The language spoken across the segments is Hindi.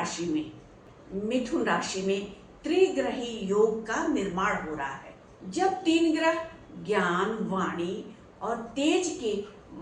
राशि में, मिथुन राशि में त्रिग्रही योग का निर्माण हो रहा है। जब तीन ग्रह ज्ञान, वाणी और तेज के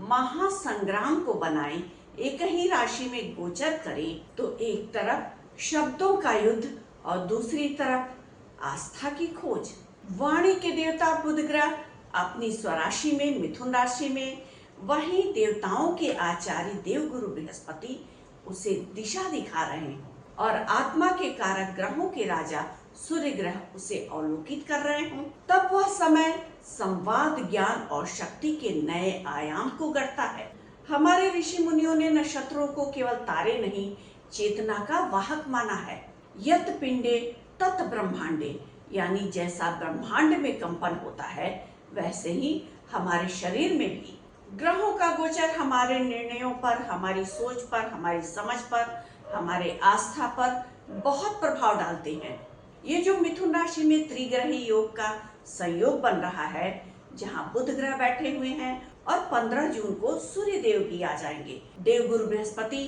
महासंग्राम को बनाए एक ही राशि में गोचर करें तो एक तरफ शब्दों का युद्ध और दूसरी तरफ आस्था की खोज। वाणी के देवता बुध ग्रह अपनी स्वराशि में मिथुन राशि में, वहीं देवताओं के आचार्य देवगुरु बृहस्पति उसे दिशा दिखा रहे हैं और आत्मा के कारक ग्रहों के राजा सूर्य ग्रह उसे अवलोकित कर रहे हों, तब वह समय संवाद, ज्ञान और शक्ति के नए आयाम को गढ़ता है। हमारे ऋषि मुनियों ने नक्षत्रों को केवल तारे नहीं, चेतना का वाहक माना है। यत पिंडे तत ब्रह्मांडे, यानी जैसा ब्रह्मांड में कंपन होता है वैसे ही हमारे शरीर में भी ग्रहों का गोचर हमारे निर्णयों पर, हमारी सोच पर, हमारी समझ पर, हमारे आस्था पर बहुत प्रभाव डालते हैं। ये जो मिथुन राशि में त्रिग्रही योग का संयोग बन रहा है, जहां बुध ग्रह बैठे हुए हैं और 15 जून को सूर्य देव भी आ जाएंगे। देवगुरु बृहस्पति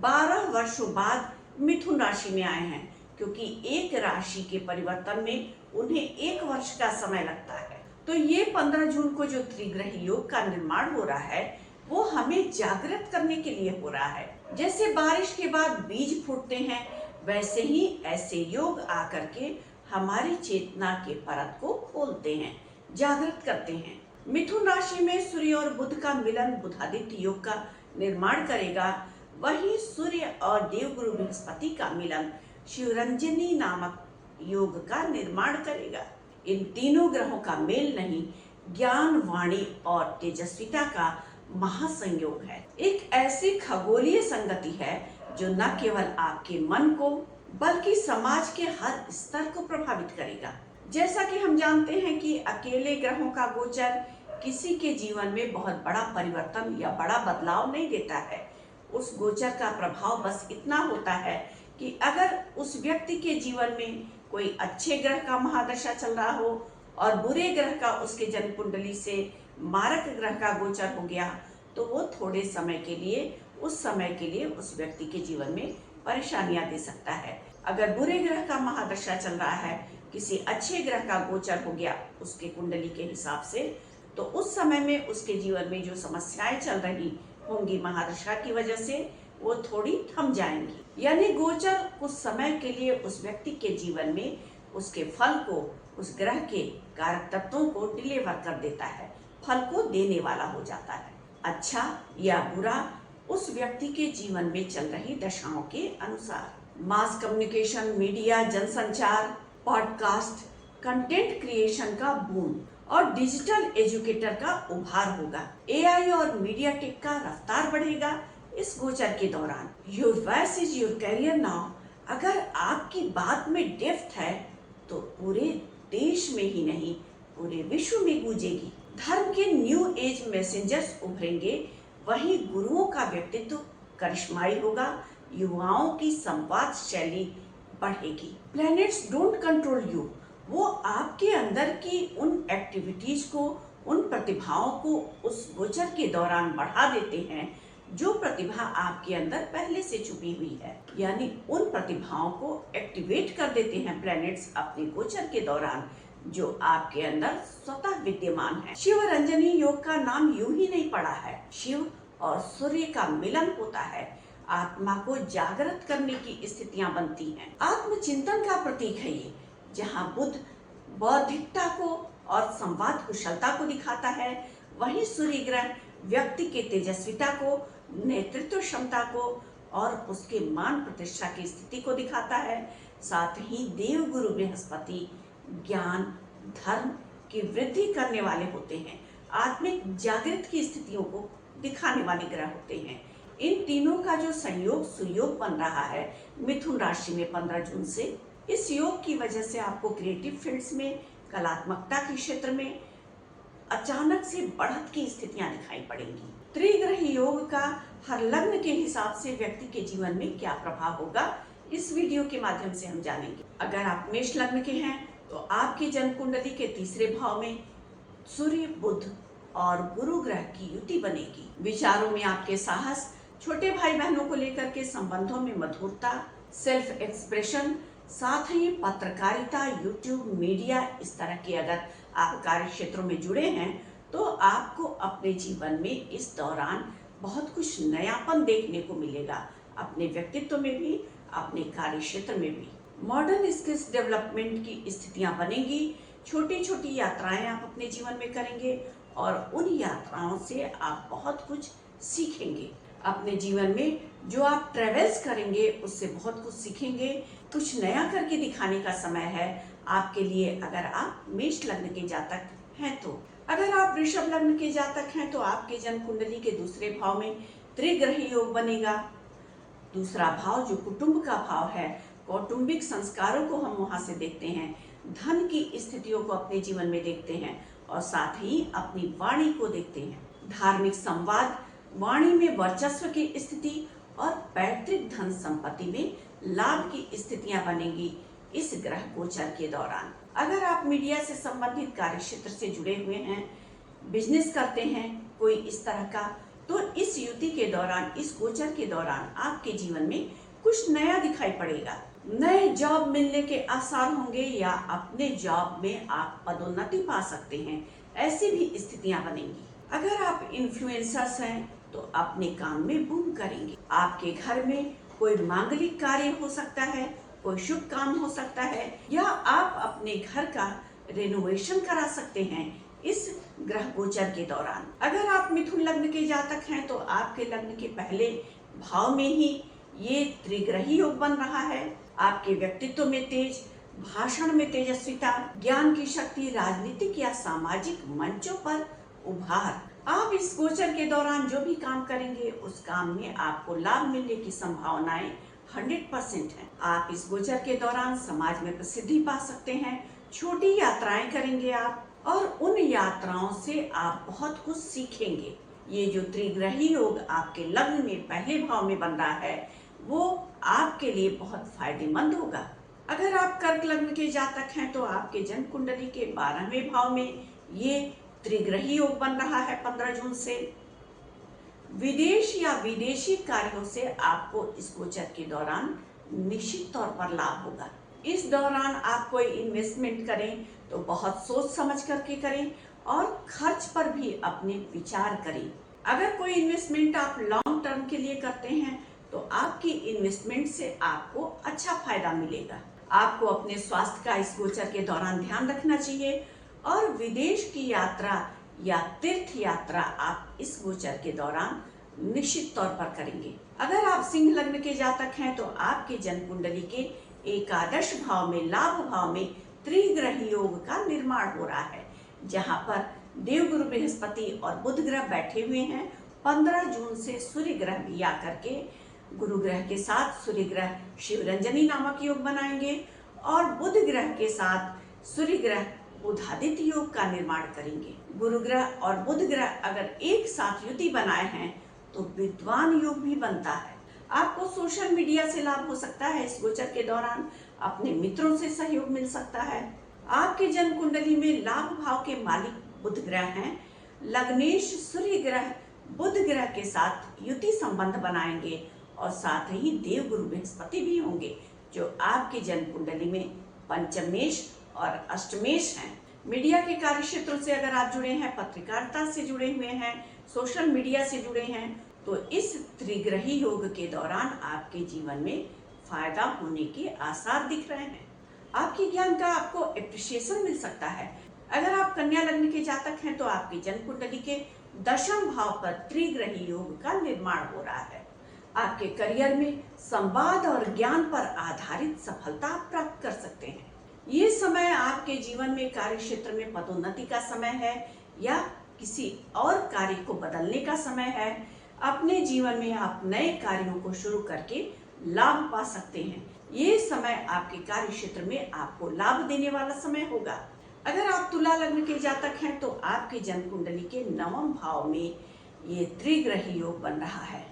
12 वर्षों बाद मिथुन राशि में आए हैं, क्योंकि एक राशि के परिवर्तन में उन्हें 1 वर्ष का समय लगता है। तो ये 15 जून को जो त्रिग्रही योग का निर्माण हो रहा है वो हमें जागृत करने के लिए हो रहा है। जैसे बारिश के बाद बीज फूटते हैं, वैसे ही ऐसे योग आकर के हमारी चेतना के परत को खोलते हैं, जागृत करते हैं। मिथुन राशि में सूर्य और बुध का मिलन बुधादित्य योग का निर्माण करेगा, वहीं सूर्य और देवगुरु बृहस्पति का मिलन शिवरंजनी नामक योग का निर्माण करेगा। इन तीनों ग्रहों का मेल नहीं, ज्ञान, वाणी और तेजस्विता का महासंयोग है। एक ऐसी खगोलीय संगति है जो न केवल आपके मन को बल्कि समाज के हर स्तर को प्रभावित करेगा। जैसा कि हम जानते हैं कि अकेले ग्रहों का गोचर किसी के जीवन में बहुत बड़ा परिवर्तन या बड़ा बदलाव नहीं देता है। उस गोचर का प्रभाव बस इतना होता है कि अगर उस व्यक्ति के जीवन में कोई अच्छे ग्रह का महादशा चल रहा हो और बुरे ग्रह का उसके जन्म कुंडली से मारक ग्रह का गोचर हो गया, तो वो थोड़े समय के लिए उस व्यक्ति के जीवन में परेशानियां दे सकता है। अगर बुरे ग्रह का महादशा चल रहा है, किसी अच्छे ग्रह का गोचर हो गया उसके कुंडली के हिसाब से, तो उस समय में उसके जीवन में जो समस्याएं चल रही होंगी महादशा की वजह से, वो थोड़ी थम जाएंगी। यानी गोचर कुछ समय के लिए उस व्यक्ति के जीवन में उसके फल को, उस ग्रह के कारक तत्वों को डिलीवर कर देता है, फल को देने वाला हो जाता है। अच्छा या बुरा उस व्यक्ति के जीवन में चल रही दशाओं के अनुसार। मास कम्युनिकेशन, मीडिया, जनसंचार, पॉडकास्ट, कंटेंट क्रिएशन का बूम और डिजिटल एजुकेटर का उभार होगा। एआई और मीडिया टेक का रफ्तार बढ़ेगा इस गोचर के दौरान। Your voice is your career now. अगर आपकी बात में डेप्थ है तो पूरे देश में ही नहीं, पूरे विश्व में गूंजेगी। धर्म के न्यू एज मैसेंजर्स उभरेंगे, वहीं गुरुओं का व्यक्तित्व करिश्माई होगा, युवाओं की संवाद शैली बढ़ेगी। प्लैनेट्स डोंट कंट्रोल यू, वो आपके अंदर की उन एक्टिविटीज को, उन प्रतिभाओं को उस गोचर के दौरान बढ़ा देते हैं जो प्रतिभा आपके अंदर पहले से छुपी हुई है। यानी उन प्रतिभाओं को एक्टिवेट कर देते हैं प्लैनेट्स अपने गोचर के दौरान, जो आपके अंदर स्वतः विद्यमान है। शिव रंजनी योग का नाम यूं ही नहीं पड़ा है। शिव और सूर्य का मिलन होता है, आत्मा को जागृत करने की स्थितियां बनती हैं। आत्मचिंतन का प्रतीक है ये, जहां बुध बौद्धिकता को और संवाद कुशलता को दिखाता है, वहीं सूर्य ग्रह व्यक्ति के तेजस्विता को, नेतृत्व क्षमता को और उसके मान प्रतिष्ठा की स्थिति को दिखाता है। साथ ही देवगुरु बृहस्पति ज्ञान, धर्म की वृद्धि करने वाले होते हैं, आत्मिक जागृत की स्थितियों को दिखाने वाले ग्रह होते हैं। इन तीनों का जो संयोग सुयोग बन रहा है मिथुन राशि में 15 जून से, इस योग की वजह से आपको क्रिएटिव फील्ड्स में, कलात्मकता के क्षेत्र में अचानक से बढ़त की स्थितियां दिखाई पड़ेंगी। त्रिग्रही योग का हर लग्न के हिसाब से व्यक्ति के जीवन में क्या प्रभाव होगा, इस वीडियो के माध्यम से हम जानेंगे। अगर आप मेष लग्न के हैं तो आपकी जन्म कुंडली के तीसरे भाव में सूर्य, बुध और गुरु ग्रह की युति बनेगी। विचारों में आपके साहस, छोटे भाई बहनों को लेकर के संबंधों में मधुरता, सेल्फ एक्सप्रेशन, साथ ही पत्रकारिता, यूट्यूब, मीडिया, इस तरह के अगर आप कार्य क्षेत्रों में जुड़े हैं तो आपको अपने जीवन में इस दौरान बहुत कुछ नयापन देखने को मिलेगा, अपने व्यक्तित्व में भी, अपने कार्य क्षेत्र में भी। मॉडर्न स्किल्स डेवलपमेंट की स्थितियां बनेंगी, छोटी छोटी यात्राएं आप अपने जीवन में करेंगे और उन यात्राओं से आप बहुत कुछ सीखेंगे। अपने जीवन में जो आप ट्रेवल्स करेंगे उससे बहुत कुछ सीखेंगे, कुछ नया करके दिखाने का समय है आपके लिए अगर आप मेष लग्न के जातक हैं तो। अगर आप वृषभ लग्न के जातक हैं तो आपके जन्म कुंडली के दूसरे भाव में त्रिग्रही योग बनेगा। दूसरा भाव जो कुटुंब का भाव है, कौटुंबिक संस्कारों को हम वहां से देखते हैं, धन की स्थितियों को अपने जीवन में देखते हैं और साथ ही अपनी वाणी को देखते हैं। धार्मिक संवाद, वाणी में वर्चस्व की स्थिति और पैतृक धन संपत्ति में लाभ की स्थितियां बनेंगी इस ग्रह गोचर के दौरान। अगर आप मीडिया से संबंधित कार्य क्षेत्र से जुड़े हुए हैं, बिजनेस करते हैं कोई इस तरह का, तो इस युति के दौरान, इस गोचर के दौरान आपके जीवन में कुछ नया दिखाई पड़ेगा। नए जॉब मिलने के आसार होंगे या अपने जॉब में आप पदोन्नति पा सकते हैं, ऐसी भी स्थितियां बनेंगी। अगर आप इन्फ्लुएंसर्स हैं तो अपने काम में बूम करेंगे। आपके घर में कोई मांगलिक कार्य हो सकता है, कोई शुभ काम हो सकता है, या आप अपने घर का रेनोवेशन करा सकते हैं इस ग्रह गोचर के दौरान। अगर आप मिथुन लग्न के जातक हैं तो आपके लग्न के पहले भाव में ही ये त्रिग्रही योग बन रहा है। आपके व्यक्तित्व में तेज, भाषण में तेजस्विता, ज्ञान की शक्ति, राजनीतिक या सामाजिक मंचों पर उभार। आप इस गोचर के दौरान जो भी काम करेंगे उस काम में आपको लाभ मिलने की संभावनाएं 100% है। आप इस गोचर के दौरान समाज में प्रसिद्धि पा सकते हैं, छोटी यात्राएं करेंगे आप और उन यात्राओं से आप बहुत कुछ सीखेंगे। ये जो त्रिग्रही योग आपके लग्न में पहले भाव में बन रहा है वो आपके लिए बहुत फायदेमंद होगा। अगर आप कर्क लग्न के जातक हैं तो आपके जन्म कुंडली के 12वें भाव में ये त्रिग्रही योग बन रहा है 15 जून से। विदेश या विदेशी कार्यों से आपको इस गोचर के दौरान निश्चित तौर पर लाभ होगा। इस दौरान आप कोई इन्वेस्टमेंट करें तो बहुत सोच समझ करके करें और खर्च पर भी अपने विचार करें। अगर कोई इन्वेस्टमेंट आप लॉन्ग टर्म के लिए करते हैं तो आपकी इन्वेस्टमेंट से आपको अच्छा फायदा मिलेगा। आपको अपने स्वास्थ्य का इस गोचर के दौरान ध्यान रखना चाहिए और विदेश की यात्रा या तीर्थ यात्रा आप इस गोचर के दौरान निश्चित तौर पर करेंगे। अगर आप सिंह लग्न के जातक हैं तो आपके जन्म कुंडली के एकादश भाव में, लाभ भाव में त्रिग्रही योग का निर्माण हो रहा है, जहां पर देवगुरु बृहस्पति और बुध ग्रह बैठे हुए हैं। 15 जून से सूर्य ग्रह भी आकर के गुरु ग्रह के साथ सूर्य ग्रह शिवरंजनी नामक योग बनाएंगे और बुध ग्रह के साथ सूर्य ग्रह बुधादित्य योग का निर्माण करेंगे। गुरु ग्रह और बुध ग्रह अगर एक साथ युति बनाए हैं तो विद्वान योग भी बनता है। आपको सोशल मीडिया से लाभ हो सकता है इस गोचर के दौरान, अपने मित्रों से सहयोग मिल सकता है। आपके जन्म कुंडली में लाभ भाव के मालिक बुध ग्रह हैं। लग्नेश सूर्य ग्रह बुध ग्रह के साथ युति संबंध बनाएंगे और साथ ही देवगुरु बृहस्पति भी होंगे जो आपके जन्म कुंडली में पंचमेश और अष्टमेश हैं। मीडिया के कार्य क्षेत्रों से अगर आप जुड़े हैं, पत्रकारिता से जुड़े हुए हैं, सोशल मीडिया से जुड़े हैं तो इस त्रिग्रही योग के दौरान आपके जीवन में फायदा होने के आसार दिख रहे हैं। आपके ज्ञान का आपको एप्रिशिएशन मिल सकता है। अगर आप कन्या लग्न के जातक हैं तो आपके जन्म कुंडली के 10वें भाव पर त्रिग्रही योग का निर्माण हो रहा है। आपके करियर में संवाद और ज्ञान पर आधारित सफलता आप प्राप्त कर सकते हैं। ये समय आपके जीवन में कार्य क्षेत्र में पदोन्नति का समय है या किसी और कार्य को बदलने का समय है। अपने जीवन में आप नए कार्यों को शुरू करके लाभ पा सकते हैं। ये समय आपके कार्य क्षेत्र में आपको लाभ देने वाला समय होगा। अगर आप तुला लग्न के जातक हैं तो आपके जन्म कुंडली के 9वें भाव में ये त्रिग्रही योग बन रहा है।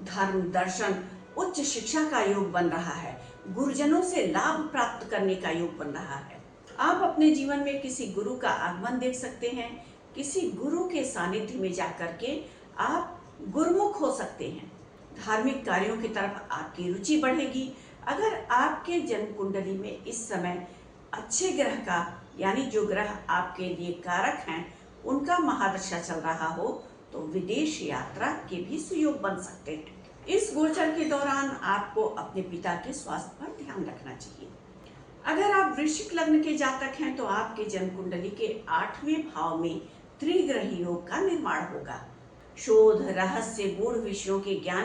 धर्म, दर्शन, उच्च शिक्षा का योग बन रहा है। गुरुजनों से लाभ प्राप्त करने का योग बन रहा है। आप अपने जीवन में किसी गुरु का आगमन देख सकते हैं। किसी गुरु के सानिध्य में जाकर के आप गुरुमुख हो सकते हैं। धार्मिक कार्यों की तरफ आपकी रुचि बढ़ेगी। अगर आपके जन्म कुंडली में इस समय अच्छे ग्रह का, यानी जो ग्रह आपके लिए कारक हैं, उनका महादशा चल रहा हो तो विदेश यात्रा के भी सुयोग बन सकते हैं। इस गोचर के दौरान आपको अपने पिता के स्वास्थ्य पर ध्यान रखना चाहिए। अगर आप वृश्चिक लग्न के जातक हैं तो आपके जन्म कुंडली के 8वें भाव में त्रिग्रह योग का निर्माण होगा। शोध, रहस्य, गूढ़ विषयों के ज्ञान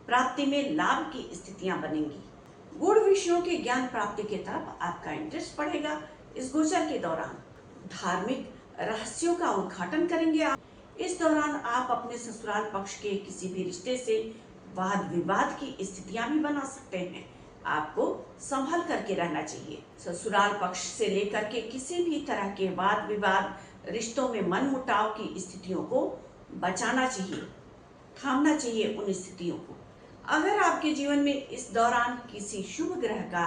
प्राप्ति में लाभ की स्थितियां बनेंगी। गूढ़ विषयों के ज्ञान प्राप्ति की तरफ आपका इंटरेस्ट बढ़ेगा। इस गोचर के दौरान धार्मिक रहस्यों का उद्घाटन करेंगे आप। इस दौरान आप अपने ससुराल पक्ष के किसी भी रिश्ते से वाद विवाद की स्थितियां भी बना सकते हैं। आपको संभल करके रहना चाहिए। ससुराल पक्ष से लेकर के किसी भी तरह के वाद विवाद, रिश्तों में मनमुटाव की स्थितियों को बचाना चाहिए, थामना चाहिए उन स्थितियों को। अगर आपके जीवन में इस दौरान किसी शुभ ग्रह का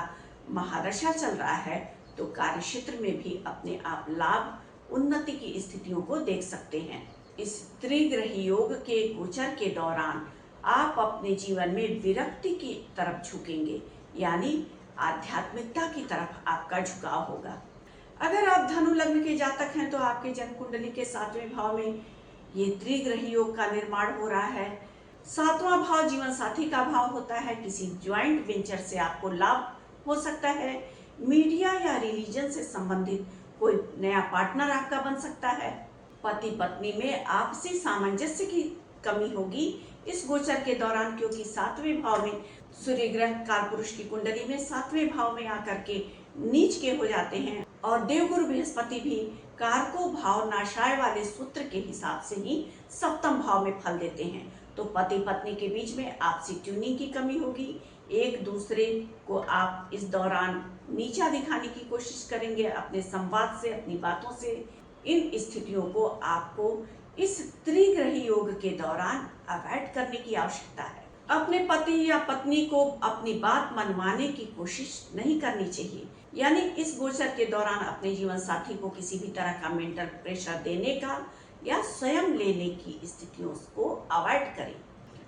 महादशा चल रहा है तो कार्य क्षेत्र में भी अपने आप लाभ, उन्नति की स्थितियों को देख सकते हैं। इस त्रिग्रही योग के गोचर के दौरान आप अपने जीवन में विरक्ति की तरफ झुकेंगे, यानी आध्यात्मिकता की तरफ आपका झुकाव होगा। अगर आप धनु लग्न के जातक हैं तो आपके जन्म कुंडली के 7वें भाव में ये त्रिग्रही योग का निर्माण हो रहा है। 7वां भाव जीवन साथी का भाव होता है। किसी ज्वाइंट वेंचर से आपको लाभ हो सकता है। मीडिया या रिलीजन से संबंधित कोई नया पार्टनर आपका बन सकता है। पति पत्नी में आपसी सामंजस्य की कमी होगी इस गोचर के दौरान, क्योंकि 7वें भाव में सूर्य ग्रह कालपुरुष की कुंडली में 7वें भाव में आकर के नीच के हो जाते हैं और देवगुरु बृहस्पति भी कारको भाव नाशाय वाले सूत्र के हिसाब से ही 7वें भाव में फल देते हैं। तो पति पत्नी के बीच में आपसी ट्यूनिंग की कमी होगी। एक दूसरे को आप इस दौरान नीचा दिखाने की कोशिश करेंगे अपने संवाद से, अपनी बातों से। इन स्थितियों को आपको इस त्रिग्रही योग के दौरान अवॉइड करने की आवश्यकता है। अपने पति या पत्नी को अपनी बात मनवाने की कोशिश नहीं करनी चाहिए, यानी इस गोचर के दौरान अपने जीवन साथी को किसी भी तरह का मेंटल प्रेशर देने का या स्वयं लेने की स्थितियों को अवॉइड करें।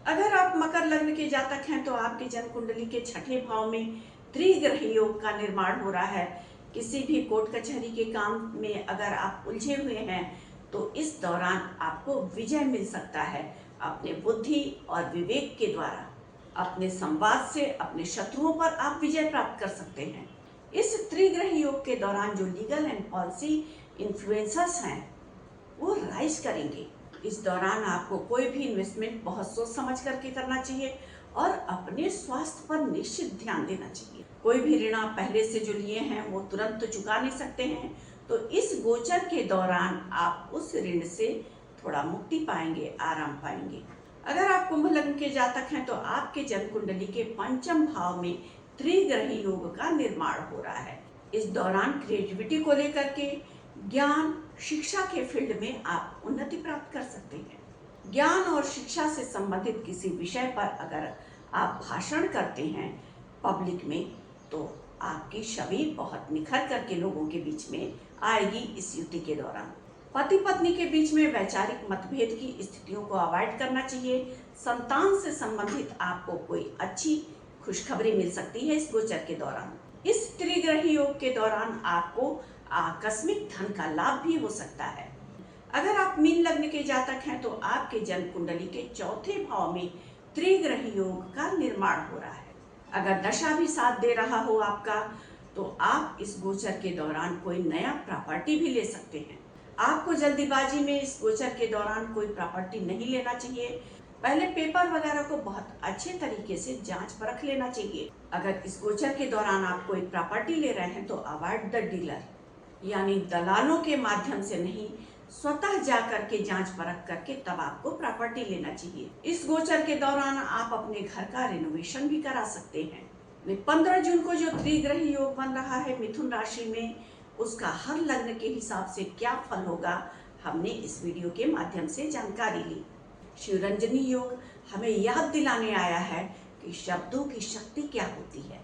अगर आप मकर लग्न के जातक हैं तो आपके जन्म कुंडली के 6ठे भाव में त्रिग्रही योग का निर्माण हो रहा है। किसी भी कोर्ट कचहरी के काम में अगर आप उलझे हुए हैं तो इस दौरान आपको विजय मिल सकता है। अपने बुद्धि और विवेक के द्वारा, अपने संवाद से अपने शत्रुओं पर आप विजय प्राप्त कर सकते हैं। इस त्रिग्रही योग के दौरान जो लीगल एंड पॉलिसी इन्फ्लुएंसर्स हैं वो राइज करेंगे। इस दौरान आपको कोई भी इन्वेस्टमेंट बहुत सोच समझ करके करना चाहिए और अपने स्वास्थ्य पर निश्चित ध्यान देना चाहिए। कोई भी ऋण आप पहले से जो लिए हैं वो तुरंत तो चुका नहीं सकते हैं, तो इस गोचर के दौरान आप उस ऋण से थोड़ा मुक्ति पाएंगे, आराम पाएंगे। अगर आप कुंभ लग्न के जातक हैं तो आपके जन्म कुंडली के 5वें भाव में त्रिग्रही योग का निर्माण हो रहा है। इस दौरान क्रिएटिविटी को लेकर के, ज्ञान शिक्षा के फील्ड में आप उन्नति प्राप्त कर सकते हैं। ज्ञान और शिक्षा से संबंधित किसी विषय पर अगर आप भाषण करते हैं पब्लिक में तो आपकी छवि बहुत निखर करके लोगों के बीच में आएगी। इस युति के दौरान पति पत्नी के बीच में वैचारिक मतभेद की स्थितियों को अवॉइड करना चाहिए। संतान से संबंधित आपको कोई अच्छी खुशखबरी मिल सकती है इस गोचर के दौरान। इस त्रिग्रही योग के दौरान आपको आकस्मिक धन का लाभ भी हो सकता है। अगर आप मीन लग्न के जातक हैं तो आपके जन्म कुंडली के 4थे भाव में त्रिग्रही योग का निर्माण हो रहा है। अगर दशा भी साथ दे रहा हो आपका तो आप इस गोचर के दौरान कोई नया प्रॉपर्टी भी ले सकते हैं। आपको जल्दीबाजी में इस गोचर के दौरान कोई प्रॉपर्टी नहीं लेना चाहिए। पहले पेपर वगैरह को बहुत अच्छे तरीके से जांच परख लेना चाहिए। अगर इस गोचर के दौरान आप कोई प्रॉपर्टी ले रहे हैं तो अवॉइड द डीलर, यानी दलालों के माध्यम से नहीं, स्वतः जा करके जांच परख करके तब आपको प्रॉपर्टी लेना चाहिए। इस गोचर के दौरान आप अपने घर का रिनोवेशन भी करा सकते हैं। 15 जून को जो त्रिग्रही योग बन रहा है मिथुन राशि में, उसका हर लग्न के हिसाब से क्या फल होगा हमने इस वीडियो के माध्यम से जानकारी ली। शिवरंजनी योग हमें याद दिलाने आया है कि शब्दों की शक्ति क्या होती है।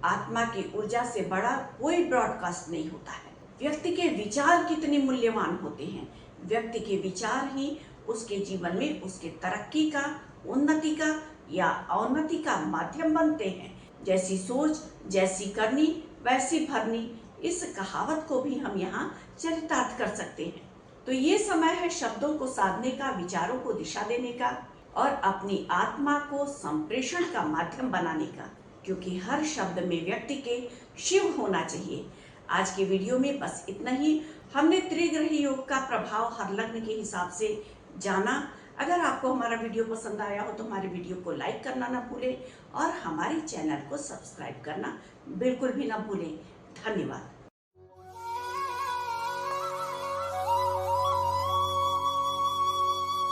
आत्मा की ऊर्जा से बड़ा कोई ब्रॉडकास्ट नहीं होता है। व्यक्ति के विचार कितने मूल्यवान होते हैं। व्यक्ति के विचार ही उसके जीवन में उसके तरक्की का, उन्नति का या अवनति का माध्यम बनते हैं। जैसी सोच जैसी करनी वैसी भरनी, इस कहावत को भी हम यहाँ चरितार्थ कर सकते हैं। तो ये समय है शब्दों को साधने का, विचारों को दिशा देने का और अपनी आत्मा को संप्रेषण का माध्यम बनाने का, क्योंकि हर शब्द में व्यक्ति के शिव होना चाहिए। आज के वीडियो में बस इतना ही। हमने त्रिग्रही योग का प्रभाव हर लग्न के हिसाब से जाना। अगर आपको हमारा वीडियो पसंद आया हो तो हमारे वीडियो को लाइक करना ना भूलें और हमारे चैनल को सब्सक्राइब करना बिल्कुल भी ना भूलें। धन्यवाद।